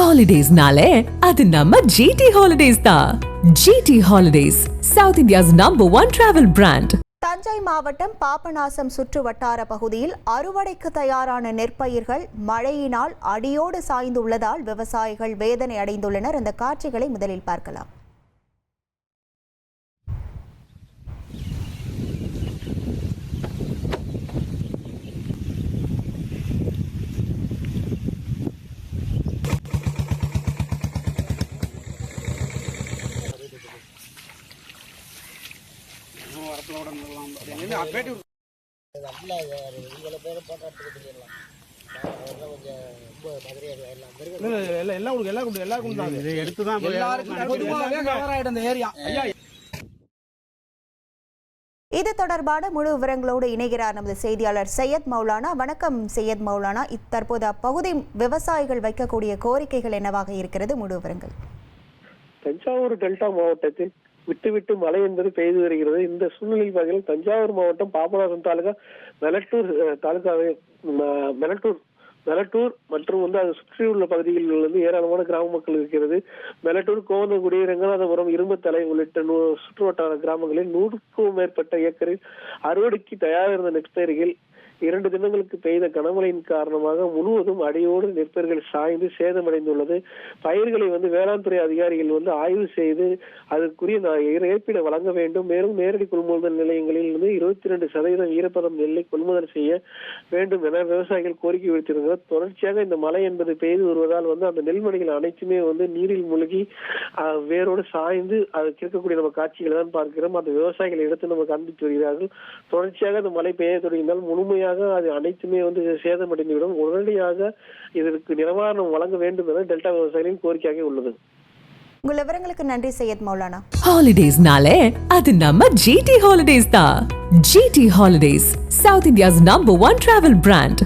Holidays-nale, அது நம்ம GT Holidays தான். GT Holidays, South India's #1 travel brand. Thanjai மாவட்டம் பாபநாசம் சுற்று வட்டார பகுதியில் அறுவடைக்கு தயாரான நெற்பயிர்கள் மழையினால் அடியோடு சாய்ந்துள்ளதால் விவசாயிகள் வேதனை அடைந்துள்ளனர். அந்த காட்சிகளை முதலில் பார்க்கலாம். இது தொடர்பான முழு விவரங்களோடு இணைகிறார் நமது செய்தியாளர் சையத் மௌலானா. வணக்கம் சையத் மௌலானா. தற்போது அப்பகுதி விவசாயிகள் வைக்கக்கூடிய கோரிக்கைகள் என்னவாக இருக்கிறது? முழு விவரங்கள். தஞ்சாவூர் டெல்டா மாவட்டத்தில் விட்டு விட்டு மழை என்பது பெய்து வருகிறது. இந்த சூழ்நிலை வகையில் தஞ்சாவூர் மாவட்டம் பாபநாசம் தாலுகா மெலட்டூர் தாலுகாவை மெலட்டூர் மற்றும் அது சுற்றியுள்ள பகுதிகளில் ஏராளமான கிராம மக்கள் இருக்கிறது. மெலட்டூர், கோவந்தங்குடி, ரங்கநாதபுரம், இரும்புத்தலை உள்ளிட்ட சுற்றுவட்டார கிராமங்களில் 100க்கும் மேற்பட்ட ஏக்கரில் அறுவடைக்கு தயாரிருந்த நெற்பயிர்கள் 2 தினங்களுக்கு பெய்த கனமழையின் காரணமாக முழுவதும் அடியோடு நெற்பயிர்கள் சாய்ந்து சேதமடைந்துள்ளது. பயிர்களை வேளாண் துறை அதிகாரிகள் ஆய்வு செய்து அதற்குரிய இழப்பீடு வழங்க வேண்டும். மேலும் நேரடி கொள்முதல் நிலையங்களில் 22% ஈரப்பதம் நெல்லை கொள்முதல் செய்ய வேண்டும் என விவசாயிகள் கோரிக்கை விடுத்திருந்தனர். தொடர்ச்சியாக இந்த மழை என்பது பெய்து வருவதால் அந்த நெல்மணிகள் அனைத்துமே நீரில் மூழ்கி வேரோடு சாய்ந்து அதுக்கு இருக்கக்கூடிய நம்ம காட்சிகளை தான் பார்க்கிறோம். அந்த விவசாயிகள் எடுத்து நம்ம காண்பித்து வருகிறார்கள். தொடர்ச்சியாக அந்த மழை பெய்ய தொடங்கினால் முழுமையாக அது அனைத்துமே சேதமடைந்துவிடும். உடனடியாக இதற்கு நிவாரணம் வழங்க வேண்டும் என டெல்டா விவசாயிகளின் கோரிக்கையாக உள்ளது. உங்கள் விவரங்களுக்கு நன்றி சையத் மௌலானா. Holidays-nale, அது நம்ம GT Holidays தான். GT Holidays, South India's #1 travel brand.